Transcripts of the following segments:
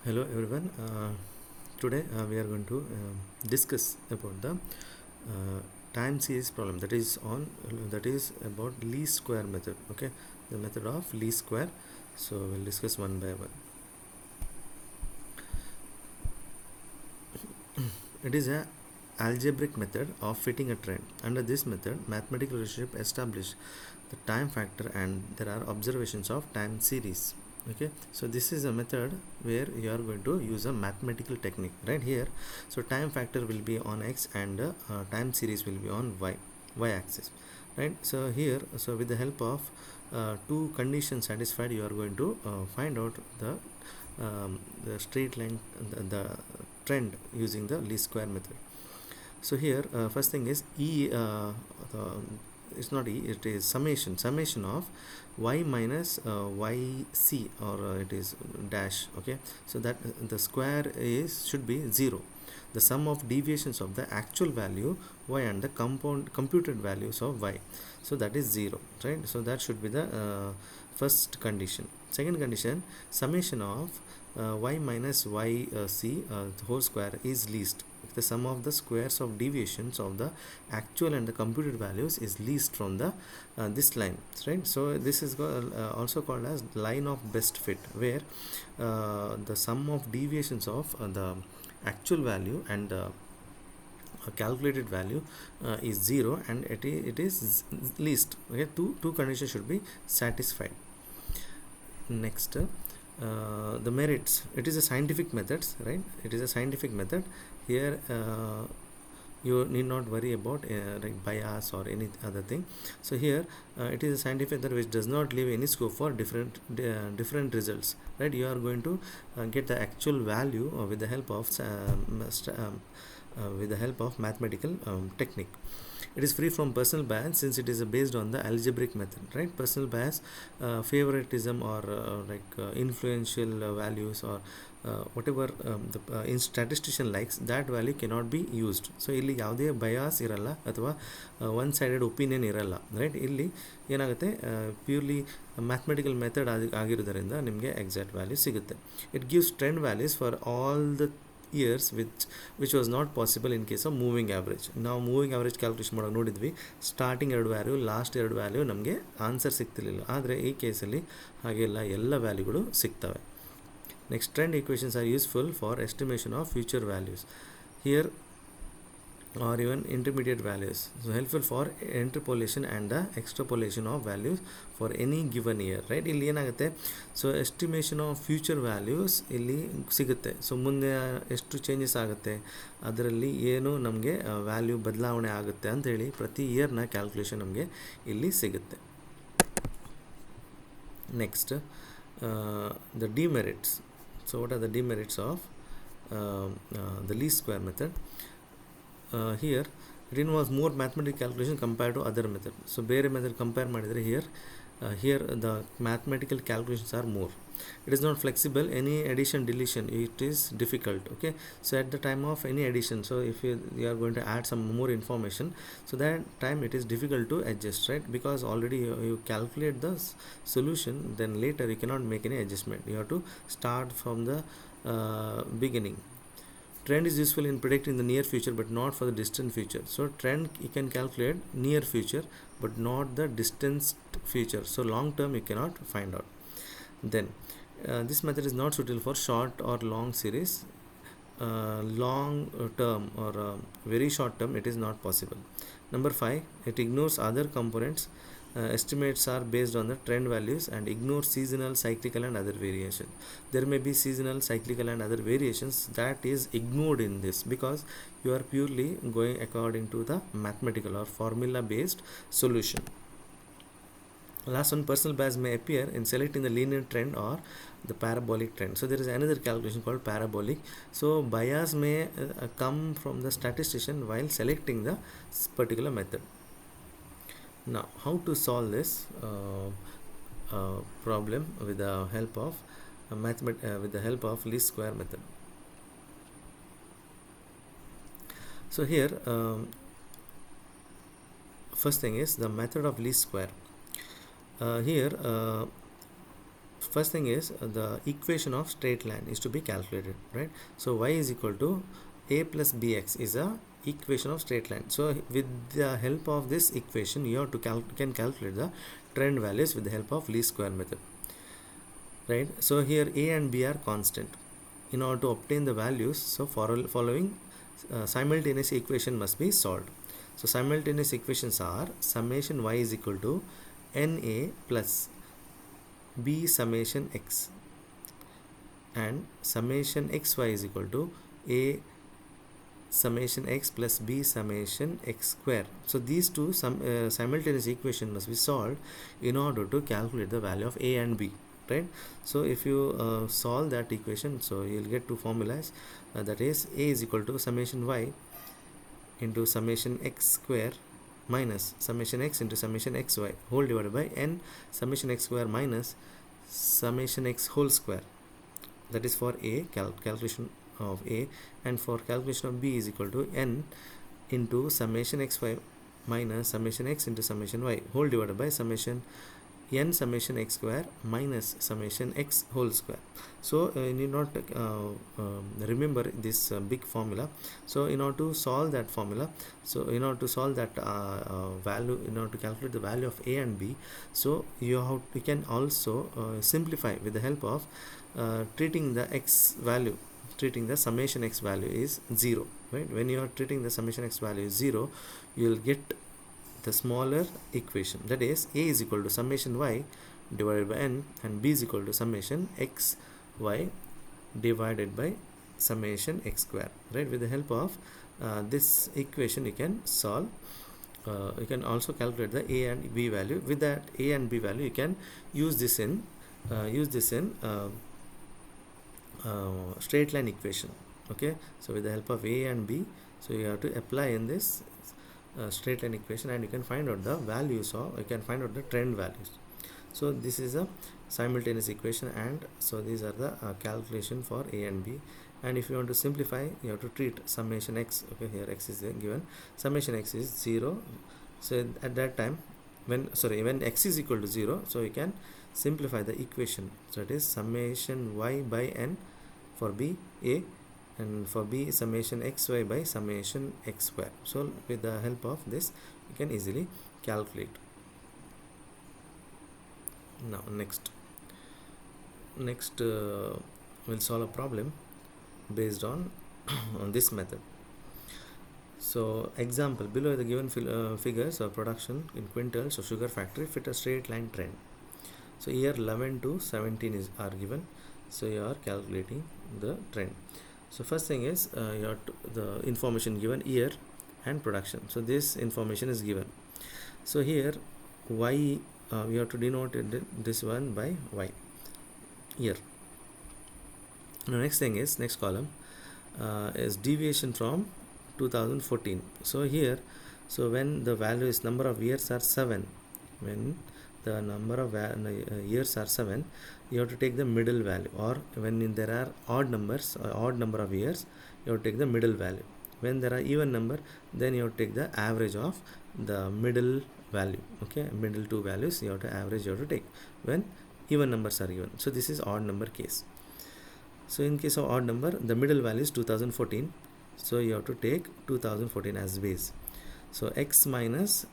Hello everyone. Today we are going to discuss about the time series problem that is about least square method. Okay, the method of least square. So we'll discuss one by one. It is a algebraic method of fitting a trend. Under this method, mathematical relationship establish the time factor and there are observations of time series. Okay, so this is a method where you are going to use a mathematical technique right here. So time factor will be on x and time series will be on y axis, right? So here, so with the help of two conditions satisfied, you are going to find out the straight line, the trend using the least square method. So here first thing is the, it's not it is summation of y minus yc, or it is dash. Okay, so that the square is should be 0. The sum of deviations of the actual value y and the computed values of y, so that is 0, right? So that should be the first condition. Second condition, summation of y minus yc whole square is least. If the sum of the squares of deviations of the actual and the computed values is least from the this line, right? So this is also called as line of best fit, where the sum of deviations of the actual value and the calculated value is 0 and it is least. Okay, two conditions should be satisfied. Next, the merits. It is a scientific methods, right? It is a scientific method. Here you need not worry about like bias or any other thing. So here it is a scientific method which does not leave any scope for different results, right? You are going to get the actual value with the help of mathematical technique. It is free from personal bias since it is based on the algebraic method, right? Personal bias, favoritism, or influential values, or whatever the in statistician likes, that value cannot be used. So ಇಲ್ಲಿ ಯಾವುದೇ bias ಇರಲ್ಲ ಅಥವಾ one sided opinion ಇರಲ್ಲ, right? ಇಲ್ಲಿ ಏನಾಗುತ್ತೆ, purely mathematical method ಆಗಿರೋದರಿಂದ ನಿಮಗೆ exact value ಸಿಗುತ್ತೆ. It gives trend values for all the years which was not possible in case of moving average. ನಾವು ಮೂವಿಂಗ್ ಆ್ಯಾವ್ರೇಜ್ ಕ್ಯಾಲ್ಕುಲೇಷನ್ ಮಾಡೋಕೆ ನೋಡಿದ್ವಿ, ಸ್ಟಾರ್ಟಿಂಗ್ 2 ವ್ಯಾಲ್ಯೂ, ಲಾಸ್ಟ್ 2 ವ್ಯಾಲ್ಯೂ ನಮಗೆ ಆನ್ಸರ್ ಸಿಗ್ತಿರ್ಲಿಲ್ಲ. ಆದರೆ ಈ ಕೇಸಲ್ಲಿ ಹಾಗೆಲ್ಲ ಎಲ್ಲ ವ್ಯಾಲ್ಯೂಗಳು ಸಿಗ್ತವೆ. Next, trend equations are useful for estimation of future values here or even intermediate values. So helpful for interpolation and the extrapolation of values for any given year, right? ಇಲ್ಲಿ ಏನಾಗುತ್ತೆ, so estimation of future values ಇಲ್ಲಿ ಸಿಗುತ್ತೆ. So ಮುಂದೆ ಎಷ್ಟು changes ಆಗುತ್ತೆ, ಅದರಲ್ಲಿ ಏನು ನಮಗೆ ವ್ಯಾಲ್ಯೂ ಬದಲಾವಣೆ ಆಗುತ್ತೆ ಅಂಥೇಳಿ ಪ್ರತಿ ಇಯರ್ನ ಕ್ಯಾಲ್ಕುಲೇಷನ್ ನಮಗೆ ಇಲ್ಲಿ ಸಿಗುತ್ತೆ. Next, the demerits. So what are the demerits of the least square method? Here it involves more mathematical calculation compared to other method. So ಬೇರೆ ಮೆಥಡ್ ಕಂಪೇರ್ ಮಾಡಿದರೆ here the mathematical calculations are more. It is not flexible. Any addition deletion, it is difficult. Okay, so at the time of any addition, so if you are going to add some more information, so that time it is difficult to adjust, right? Because already you calculate the solution, then later you cannot make any adjustment. You have to start from the beginning. Trend is useful in predicting the near future but not for the distant future. So trend you can calculate near future but not the distant future. So long term you cannot find out. Then this method is not suitable for short or long series. Long term or very short term it is not possible. Number 5, it ignores other components. Estimates are based on the trend values and ignore seasonal, cyclical and other variations. There may be seasonal, cyclical and other variations that is ignored in this because you are purely going according to the mathematical or formula based solution. Last one, personal bias may appear in selecting the linear trend or the parabolic trend. So there is another calculation called parabolic. So bias may come from the statistician while selecting the particular method. Now, how to solve this problem with the help of least square method? So here, first thing is the method of least square. Here, first thing is the equation of straight line is to be calculated, right? So y is equal to a plus bx is a equation of straight line. So with the help of this equation, you have to can calculate the trend values with the help of least square method, right? So here a and b are constant. In order to obtain the values, so following simultaneous equation must be solved. So simultaneous equations are summation y is equal to na plus b summation x, and summation xy is equal to a summation x plus b summation x square. So these two simultaneous equation must be solved in order to calculate the value of a and b, right? So if you solve that equation, so you'll get two formulas, that is a is equal to summation y into summation x square minus summation x into summation xy whole divided by n summation x square minus summation x whole square. That is for a calculation of a, and for calculation of b is equal to n into summation xy minus summation x into summation y whole divided by summation n summation x square minus summation x whole square. So you need not remember this big formula. So in order to solve that formula, so in order to solve that value, in order to calculate the value of a and b, so you can also simplify with the help of treating the x value, treating the summation x value is 0, right? When you are treating the summation x value is 0, you will get the smaller equation, that is a is equal to summation y divided by n and b is equal to summation x y divided by summation x square, right? With the help of this equation you can solve, you can also calculate the a and b value. With that a and b value you can use this in straight line equation, okay? So with the help of a and b, so you have to apply in this straight line equation, and you can find out the values, or you can find out the trend values. So this is a simultaneous equation, and so these are the calculation for a and b. And if you want to simplify, you have to treat summation x, okay? Here x is given, summation x is 0. So at that time, when x is equal to 0, so you can simplify the equation. So it is summation y by n for b a, and for b summation xy by summation x square. So with the help of this you can easily calculate. Now next we'll solve a problem based on on this method. So example, below the given figures of production in quintals of sugar factory fit a straight line trend. So here 11 to 17 are given, so you are calculating the trend. So first thing is you have the information given, year and production. So this information is given. So here y, we have to denote this one by y, year. Now next thing is, next column is deviation from 2014. So here, so when the value is number of years are 7, when the number of years are 7, you have to take the middle value, or when there are odd numbers or odd number of years, you have to take the middle value. When there are even number, then you have to take the average of the middle value, okay? Middle two values you have to average, you have to take when even numbers are given. So this is odd number case. So in case of odd number, the middle value is 2014, so you have to take 2014 as base. So x minus,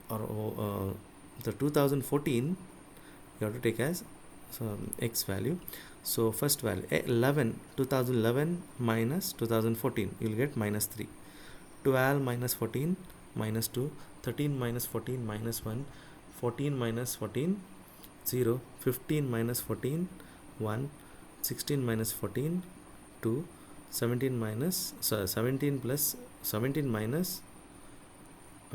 or the 2014 you have to take as x value. So first value 2011 minus 2014, you will get minus 3. 12 minus 14 minus 2, 13 minus 14 minus 1, 14 minus 14 0, 15 minus 14 1, 16 minus 14 2, 17 minus 17 plus 17 minus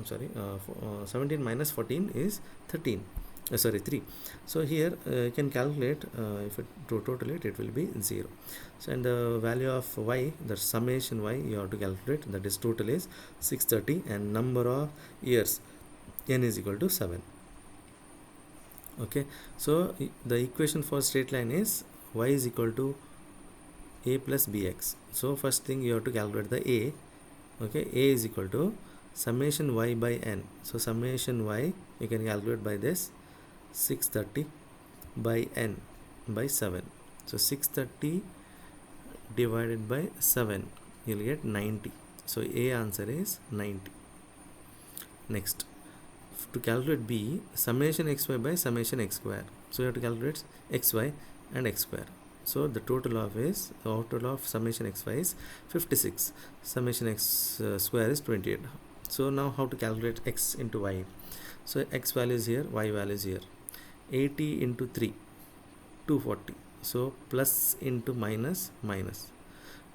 17 minus 14 is 13, 3. So here you can calculate, if it total it will be 0. So and the value of y, the summation y, you have to calculate, that is total is 630, and number of years n is equal to 7. Okay, so the equation for straight line is y is equal to a plus bx. So first thing you have to calculate the a, okay? A is equal to summation y by n. So summation y you can calculate by this 630 by n by 7. So 630 divided by 7, you'll get 90. So A answer is 90. Next, to calculate B, summation xy by summation x square. So you have to calculate xy and x square. So the total of summation xy is 56. Summation x square is 28. So now how to calculate x into y? So x value is here, y value is here. 80 into 3, 240. So plus into minus, minus.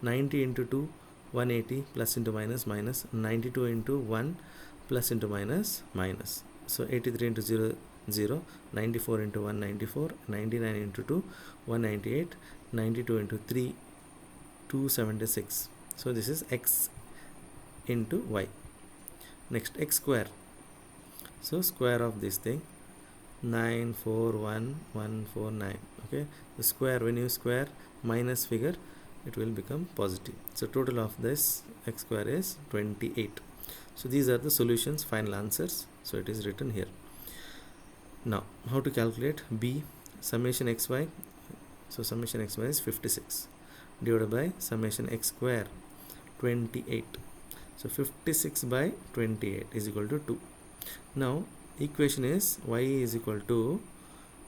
90 into 2, 180, plus into minus, minus. 92 into 1, plus into minus, minus. So 83 into 0, 0. 94 into 1, 94. 99 into 2, 198. 92 into 3, 276. So this is x into y. Next, x square. So square of this thing, 941149. Okay, the square, when you square minus figure, it will become positive. So total of this x square is 28. So these are the solutions, final answers. So it is written here. Now how to calculate B, summation xy. So summation xy is 56 divided by summation x square, 28. So 56 by 28 is equal to 2. Now equation is y is equal to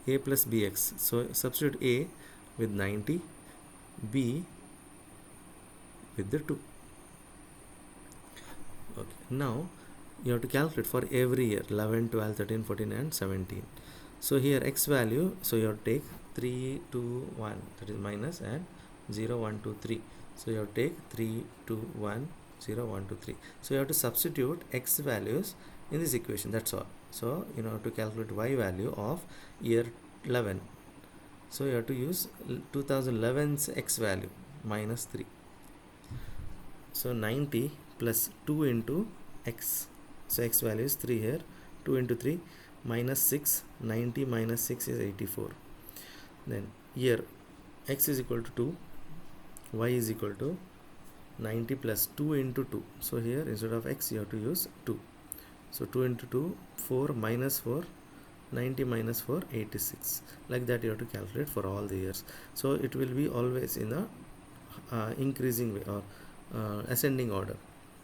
a plus bx. So substitute a with 90, b with the 2. Okay, now you have to calculate for every year, 11, 12, 13, 14 and 17. So here x value, so you have to take 3, 2, 1, that is minus, and 0, 1, 2, 3. So you have to take 3, 2, 1, 0, 1, 2, 3. So you have to substitute x values in this equation, that's all. So you have to calculate y value of year 11. So you have to use 2011's x value, minus 3. So 90 plus 2 into x. So x value is 3 here. 2 into 3, minus 6. 90 minus 6 is 84. Then here x is equal to 2, y is equal to 90 plus 2 into 2. So here instead of x you have to use 2. So 2 into 2, 4 minus 4, 90 minus 4, 86. Like that you have to calculate for all the years. So it will be always in a increasing way or ascending order.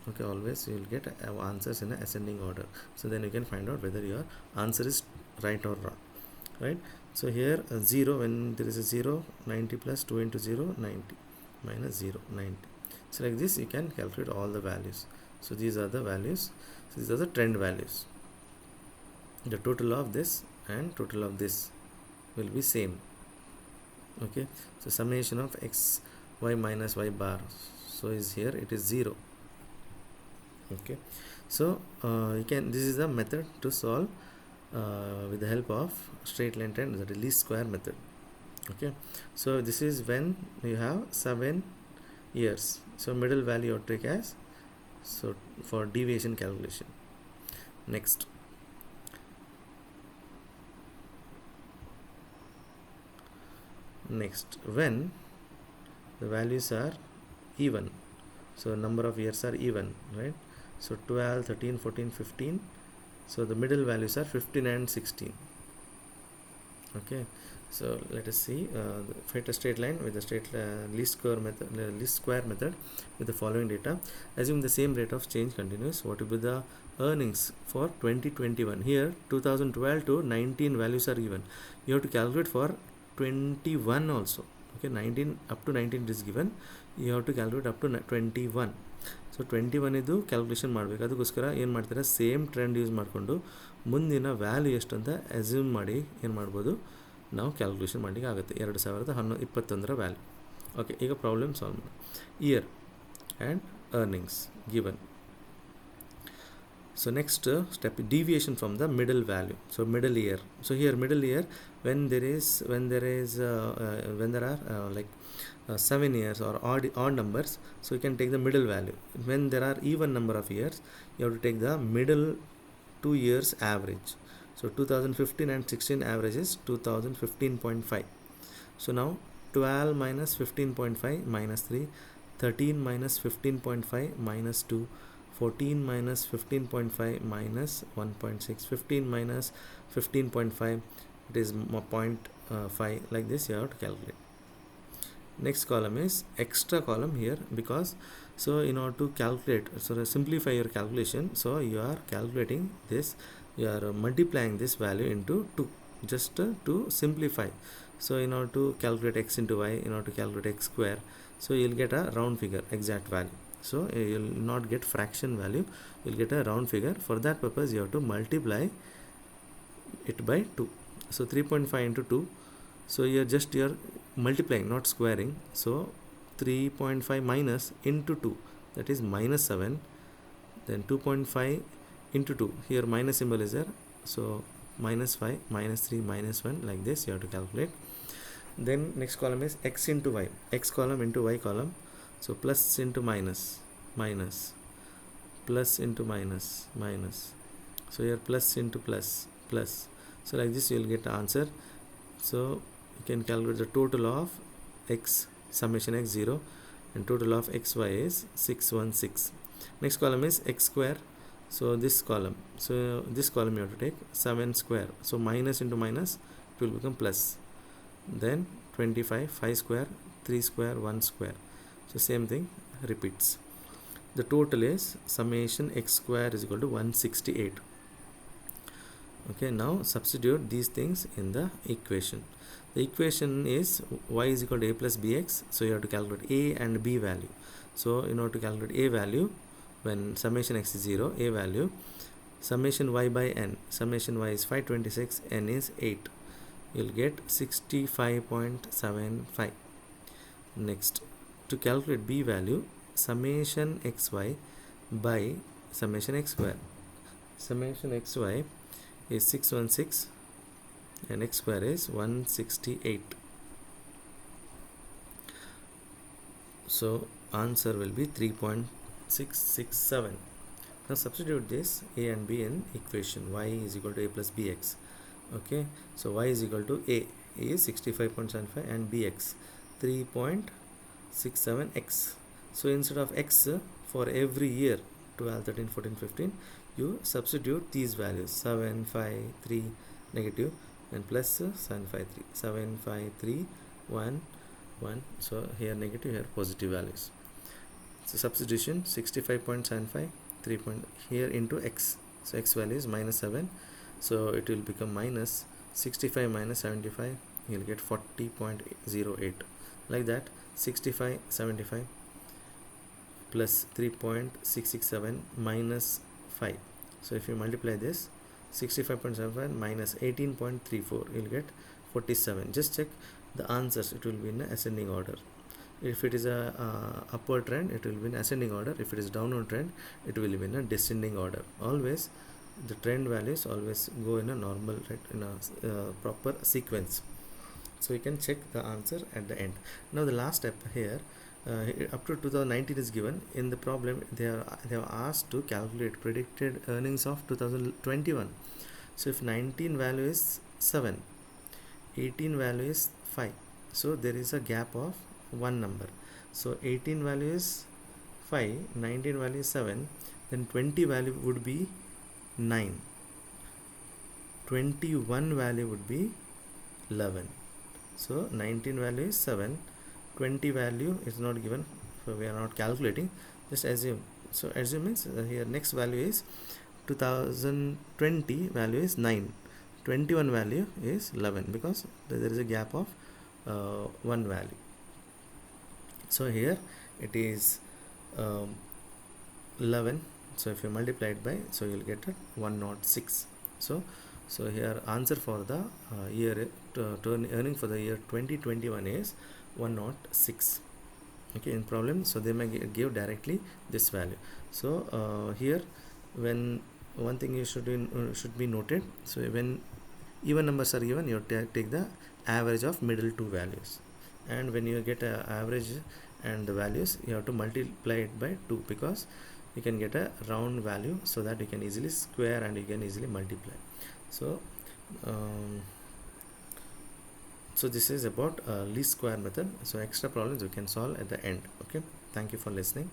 Okay, always you will get answers in a ascending order. So then you can find out whether your answer is right or wrong. Right? So here 0, when there is a 0, 90 plus 2 into 0, 90 minus 0, 90. So like this you can calculate all the values. So these are the values. So these are the trend values. The total of this and total of this will be same. Okay, so summation of x y minus y bar, so is here it is 0. Okay, so you can, this is the method to solve with the help of straight line trend, that is least square method. Okay, so this is when you have 7 years. So middle value you take as, so for deviation calculation. Next, when the values are even, so number of years are even, right? So 12, 13, 14, 15. So the middle values are 15 and 16. Okay, so let us see, find a straight line with the least square method with the following data. Assume the same rate of change continues. What will be the earnings for 2021? Here 2012 to 19 values are even. You have to calculate for 21 also. Okay, 19 up to 19 is given. You have to calculate up to 21. So 21 ಇದು calculation ಮಾಡಬೇಕು. ಅದಕ್ಕೋಸ್ಕರ ಏನು ಮಾಡ್ತಾರೆ, same trend use ಮಾಡಿಕೊಂಡು ಮುಂದಿನ value ಎಷ್ಟು ಅಂತ assume ಮಾಡಿ ಏನು ಮಾಡ್ಬೋದು, ನಾವು ಕ್ಯಾಲ್ಕುಲೇಷನ್ ಮಾಡಲಿಕ್ಕೆ ಆಗುತ್ತೆ. 2021 ವ್ಯಾಲ್ಯೂ. ಓಕೆ, ಈಗ ಪ್ರಾಬ್ಲಮ್ ಸಾಲ್ವ್ ಮಾಡಿ. Year and earnings given. So next step, deviation from the middle value. So middle year. So here middle year, when there are like 7 years or odd numbers, so you can take the middle value. When there are even number of years, you have to take the middle 2 years average. So 2015 and 16 average is 2015.5. So now 12 minus 15.5 minus 3, 13 minus 15.5 minus 2, 14 minus 15.5 minus 1.6, 15 minus 15.5, it is 5, like this you have to calculate. Next column is extra column here, because so in order to calculate, so to simplify your calculation, so you are calculating this, you are multiplying this value into 2, just to simplify. So in order to calculate x into y, in order to calculate x square, so you'll get a round figure, exact value. So you'll not get fraction value, you'll get a round figure. For that purpose you have to multiply it by 2. So 3.5 into 2, so you're multiplying, not squaring. So 3.5 minus into 2, that is minus 7. Then 2.5 into 2, here minus symbol is there, so minus 5, minus 3, minus 1, like this you have to calculate. Then next column is x into y, x column into y column. So plus into minus, minus, plus into minus, minus. So here plus into plus, plus. So like this you will get the answer. So you can calculate the total of x, summation x 0, and total of xy is 616. Next column is x square. So this column, so this column you have to take 7 square. So minus into minus, it will become plus. Then 25, 5 square, 3 square, 1 square. So same thing repeats. The total is summation x square is equal to 168. Okay, now substitute these things in the equation. The equation is y is equal to a plus bx. So you have to calculate a and b value. So in order to calculate a value, when summation x is 0, a value, summation y by n, summation y is 526, n is 8. You'll get 65.75. Next, to calculate b value, summation xy by summation x square. Summation xy is 616 and x square is 168. So answer will be 3.667. Now substitute this a and b in equation. Y is equal to a plus bx. Okay, so y is equal to a is 65.75 and bx 3.67x. So instead of x for every year 12, 13, 14, 15, you substitute these values 7, 5, 3 negative and plus 7, 5, 3, 7, 5, 3, 1, 1. So here negative, here positive values. So substitution 65.75, 3 point here into x. So x value is minus 7. So it will become minus 65 minus 75. You will get 40.08. Like that, 65, 75 plus 3.667 minus 5. So if you multiply this, 65.75 minus 18.34, you will get 47. Just check the answers, it will be in ascending order. If it is a upward trend, it will be in ascending order. If it is downward trend, it will be in a descending order. Always the trend values always go in a normal, right, in a proper sequence. So you can check the answer at the end. Now the last step here, up to 2019 is given. In the problem they have asked to calculate predicted earnings of 2021. So if 19 value is 7, 18 value is 5, so there is a gap of one number. So 18 value is 5, 19 value is 7, then 20 value would be 9, 21 value would be 11. So 19 value is 7, 20 value is not given, so we are not calculating, just assume. So assume means here next value is 2020 value is 9, 21 value is 11, because there is a gap of one value. So here it is 11. So if you multiply it by, so you will get 106. So here answer for the year earning for the year 2021 is 106. Okay, in problem, so they may give directly this value. So here, when one thing you should be noted, so when even numbers are given, you take the average of middle two values, and when you get a average and the values, you have to multiply it by 2, because you can get a round value, so that you can easily square and you can easily multiply. So so this is about least square method. So extra problems you can solve at the end. Okay, thank you for listening.